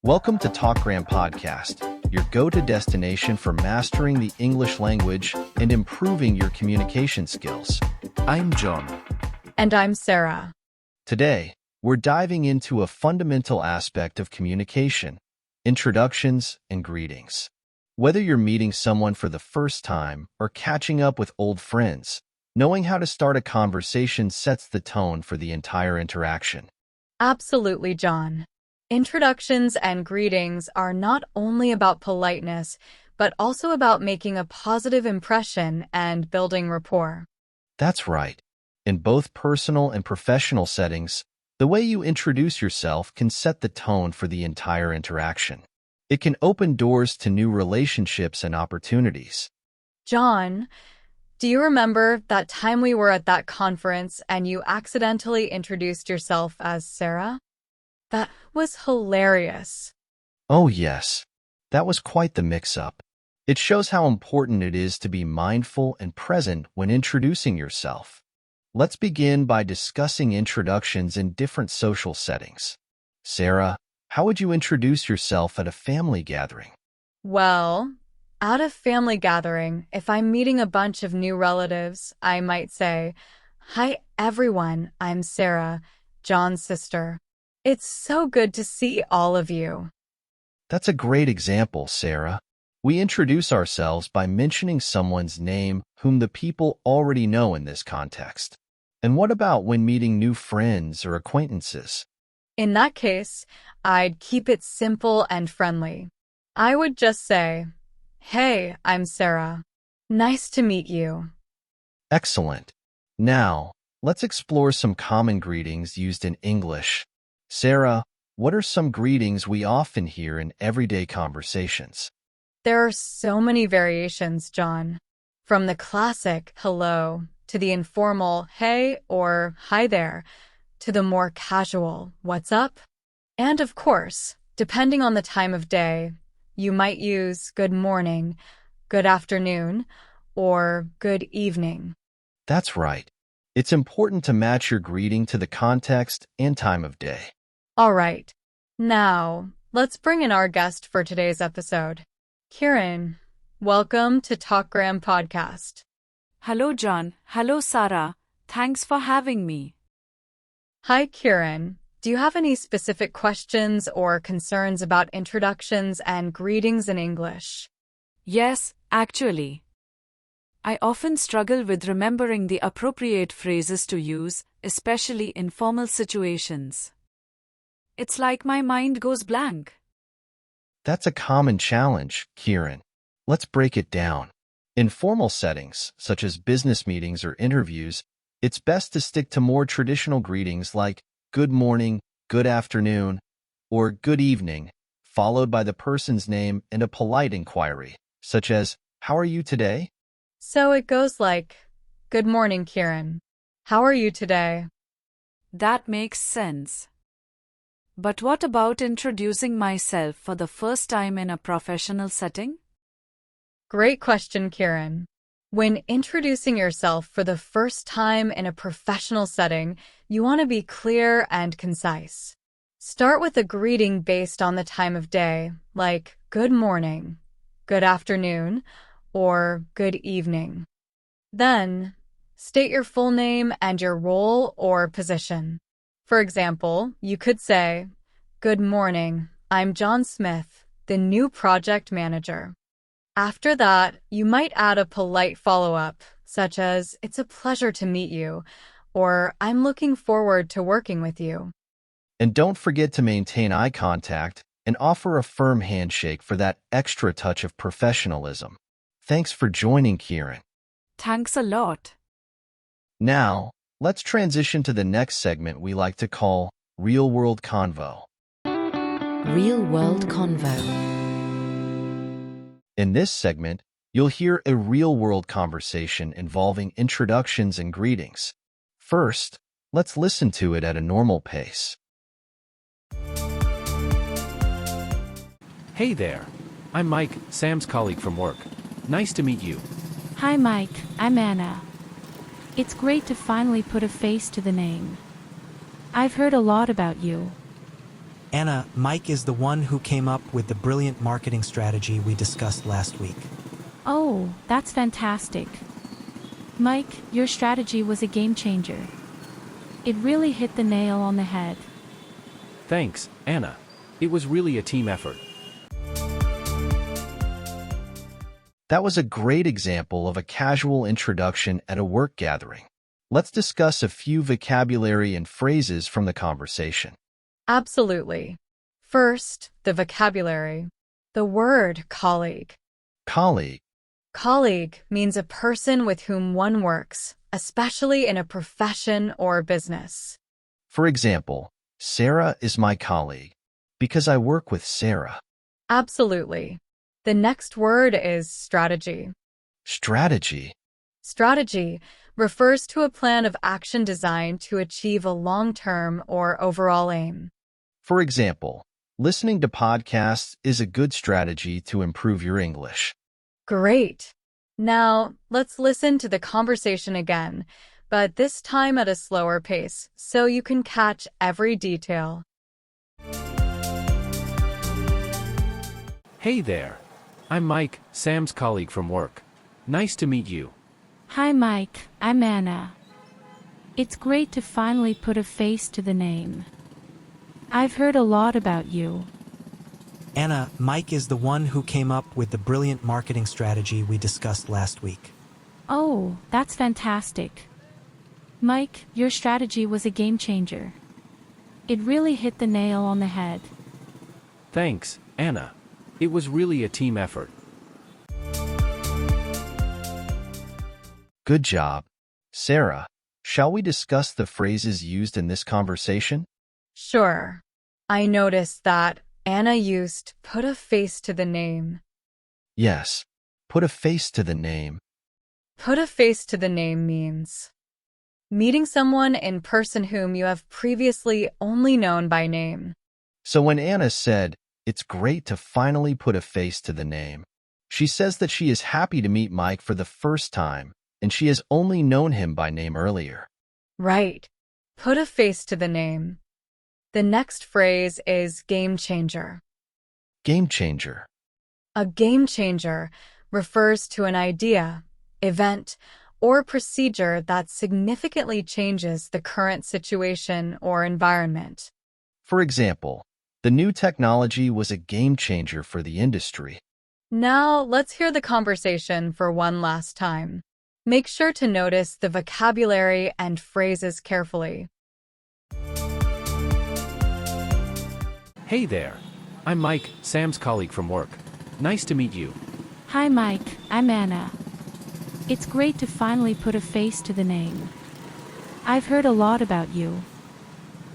Welcome to Talkgram Podcast, your go-to destination for mastering the English language and improving your communication skills. I'm John. And I'm Sarah. Today, we're diving into a fundamental aspect of communication, introductions and greetings. Whether you're meeting someone for the first time or catching up with old friends, knowing how to start a conversation sets the tone for the entire interaction. Absolutely, John. Introductions and greetings are not only about politeness, but also about making a positive impression and building rapport. That's right. In both personal and professional settings, the way you introduce yourself can set the tone for the entire interaction. It can open doors to new relationships and opportunities. John, do you remember that time we were at that conference and you accidentally introduced yourself as Sarah? That was hilarious. Oh yes, that was quite the mix-up. It shows how important it is to be mindful and present when introducing yourself. Let's begin by discussing introductions in different social settings. Sarah, how would you introduce yourself at a family gathering? Well, at a family gathering, if I'm meeting a bunch of new relatives, I might say, "Hi everyone, I'm Sarah, John's sister. It's so good to see all of you." That's a great example, Sarah. We introduce ourselves by mentioning someone's name whom the people already know in this context. And what about when meeting new friends or acquaintances? In that case, I'd keep it simple and friendly. I would just say, "Hey, I'm Sarah. Nice to meet you." Excellent. Now, let's explore some common greetings used in English. Sarah, what are some greetings we often hear in everyday conversations? There are so many variations, John. From the classic hello to the informal hey or hi there to the more casual what's up. And of course, depending on the time of day, you might use good morning, good afternoon, or good evening. That's right. It's important to match your greeting to the context and time of day. All right. Now, let's bring in our guest for today's episode. Kieran, welcome to Talkgram Podcast. Hello, John. Hello, Sarah. Thanks for having me. Hi, Kieran. Do you have any specific questions or concerns about introductions and greetings in English? Yes, actually. I often struggle with remembering the appropriate phrases to use, especially in formal situations. It's like my mind goes blank. That's a common challenge, Kieran. Let's break it down. In formal settings, such as business meetings or interviews, it's best to stick to more traditional greetings like good morning, good afternoon, or good evening, followed by the person's name and a polite inquiry, such as, "How are you today?" So it goes like, "Good morning, Kieran. How are you today?" That makes sense. But what about introducing myself for the first time in a professional setting? Great question, Kieran. When introducing yourself for the first time in a professional setting, you want to be clear and concise. Start with a greeting based on the time of day, like good morning, good afternoon, or good evening. Then, state your full name and your role or position. For example, you could say, "Good morning, I'm John Smith, the new project manager." After that, you might add a polite follow-up, such as, "It's a pleasure to meet you," or "I'm looking forward to working with you." And don't forget to maintain eye contact and offer a firm handshake for that extra touch of professionalism. Thanks for joining, Kieran. Thanks a lot. Now, let's transition to the next segment we like to call Real World Convo. Real World Convo. In this segment, you'll hear a real-world conversation involving introductions and greetings. First, let's listen to it at a normal pace. Hey there. I'm Mike, Sam's colleague from work. Nice to meet you. Hi Mike, I'm Anna. It's great to finally put a face to the name. I've heard a lot about you. Anna, Mike is the one who came up with the brilliant marketing strategy we discussed last week. Oh, that's fantastic. Mike, your strategy was a game changer. It really hit the nail on the head. Thanks, Anna. It was really a team effort. That was a great example of a casual introduction at a work gathering. Let's discuss a few vocabulary and phrases from the conversation. Absolutely. First, the vocabulary. The word colleague. Colleague. Colleague means a person with whom one works, especially in a profession or business. For example, Sarah is my colleague because I work with Sarah. Absolutely. The next word is strategy. Strategy. Strategy refers to a plan of action designed to achieve a long-term or overall aim. For example, listening to podcasts is a good strategy to improve your English. Great. Now, let's listen to the conversation again, but this time at a slower pace, so you can catch every detail. Hey there. I'm Mike, Sam's colleague from work. Nice to meet you. Hi, Mike. I'm Anna. It's great to finally put a face to the name. I've heard a lot about you. Anna, Mike is the one who came up with the brilliant marketing strategy we discussed last week. Oh, that's fantastic. Mike, your strategy was a game changer. It really hit the nail on the head. Thanks, Anna. It was really a team effort. Good job. Sarah, shall we discuss the phrases used in this conversation? Sure. I noticed that Anna used put a face to the name. Yes. Put a face to the name. Put a face to the name means meeting someone in person whom you have previously only known by name. So when Anna said, "It's great to finally put a face to the name," she says that she is happy to meet Mike for the first time, and she has only known him by name earlier. Right. Put a face to the name. The next phrase is game changer. Game changer. A game changer refers to an idea, event, or procedure that significantly changes the current situation or environment. For example, the new technology was a game changer for the industry. Now, let's hear the conversation for one last time. Make sure to notice the vocabulary and phrases carefully. Hey there. I'm Mike, Sam's colleague from work. Nice to meet you. Hi, Mike. I'm Anna. It's great to finally put a face to the name. I've heard a lot about you.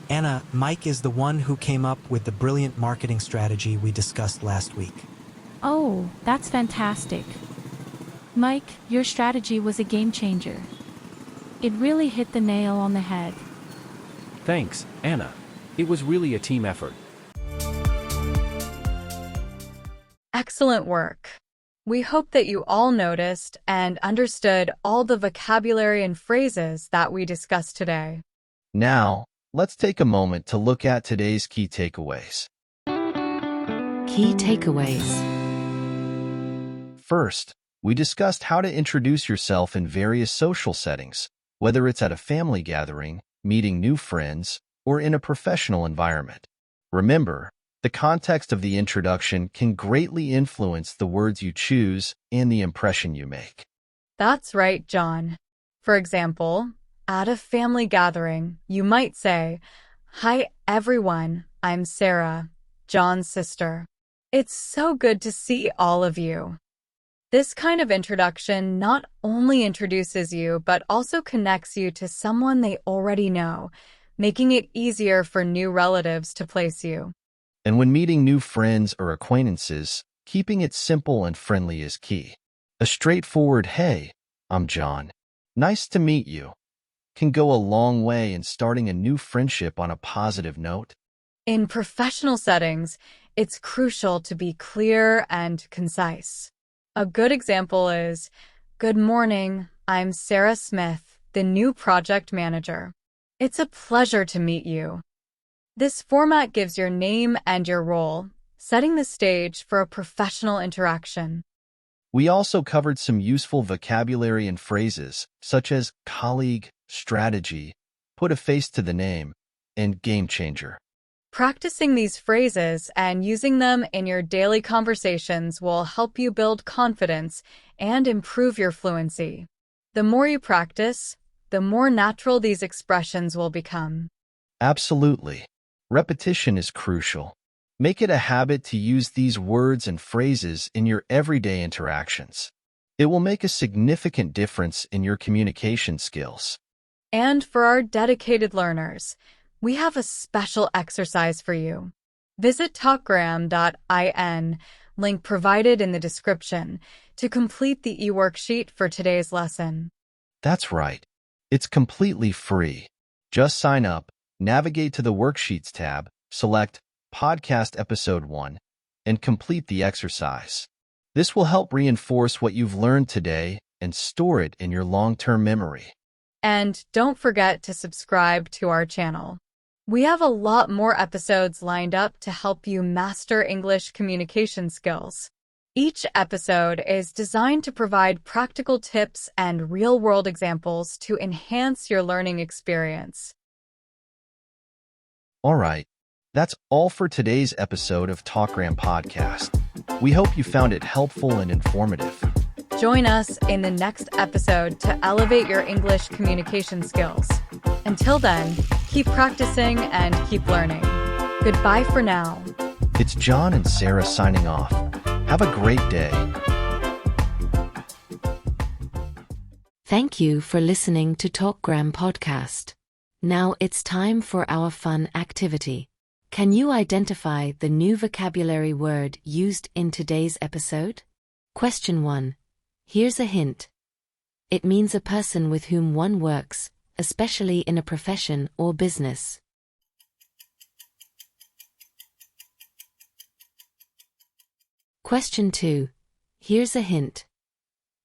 Anna, Mike is the one who came up with the brilliant marketing strategy we discussed last week. Oh, that's fantastic. Mike, your strategy was a game changer. It really hit the nail on the head. Thanks, Anna. It was really a team effort. Excellent work. We hope that you all noticed and understood all the vocabulary and phrases that we discussed today. Now, let's take a moment to look at today's key takeaways. Key takeaways. First, we discussed how to introduce yourself in various social settings, whether it's at a family gathering, meeting new friends, or in a professional environment. Remember, the context of the introduction can greatly influence the words you choose and the impression you make. That's right, John. For example, at a family gathering, you might say, "Hi, everyone. I'm Sarah, John's sister. It's so good to see all of you." This kind of introduction not only introduces you, but also connects you to someone they already know, making it easier for new relatives to place you. And when meeting new friends or acquaintances, keeping it simple and friendly is key. A straightforward, "Hey, I'm John. Nice to meet you," can go a long way in starting a new friendship on a positive note. In professional settings, it's crucial to be clear and concise. A good example is, "Good morning, I'm Sarah Smith, the new project manager. It's a pleasure to meet you." This format gives your name and your role, setting the stage for a professional interaction. We also covered some useful vocabulary and phrases, such as colleague, strategy, put a face to the name, and game changer. Practicing these phrases and using them in your daily conversations will help you build confidence and improve your fluency. The more you practice, the more natural these expressions will become. Absolutely. Repetition is crucial. Make it a habit to use these words and phrases in your everyday interactions. It will make a significant difference in your communication skills. And for our dedicated learners, we have a special exercise for you. Visit talkgram.in, link provided in the description, to complete the e-worksheet for today's lesson. That's right. It's completely free. Just sign up, navigate to the Worksheets tab, select Podcast Episode 1, and complete the exercise. This will help reinforce what you've learned today and store it in your long-term memory. And don't forget to subscribe to our channel. We have a lot more episodes lined up to help you master English communication skills. Each episode is designed to provide practical tips and real-world examples to enhance your learning experience. All right, that's all for today's episode of Talkgram Podcast. We hope you found it helpful and informative. Join us in the next episode to elevate your English communication skills. Until then, keep practicing and keep learning. Goodbye for now. It's John and Sarah signing off. Have a great day. Thank you for listening to Talkgram Podcast. Now it's time for our fun activity. Can you identify the new vocabulary word used in today's episode? Question 1. Here's a hint. It means a person with whom one works, especially in a profession or business. Question 2. Here's a hint.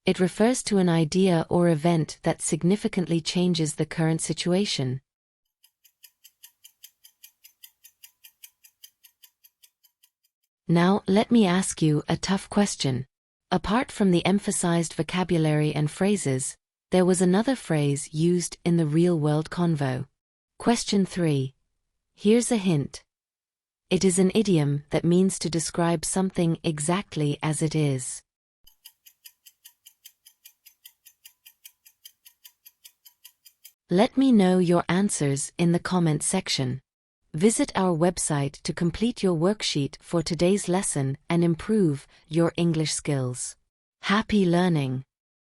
It refers to an idea or event that significantly changes the current situation. Now, let me ask you a tough question. Apart from the emphasized vocabulary and phrases, there was another phrase used in the real-world convo. Question 3. Here's a hint. It is an idiom that means to describe something exactly as it is. Let me know your answers in the comment section. Visit our website to complete your worksheet for today's lesson and improve your English skills. Happy learning!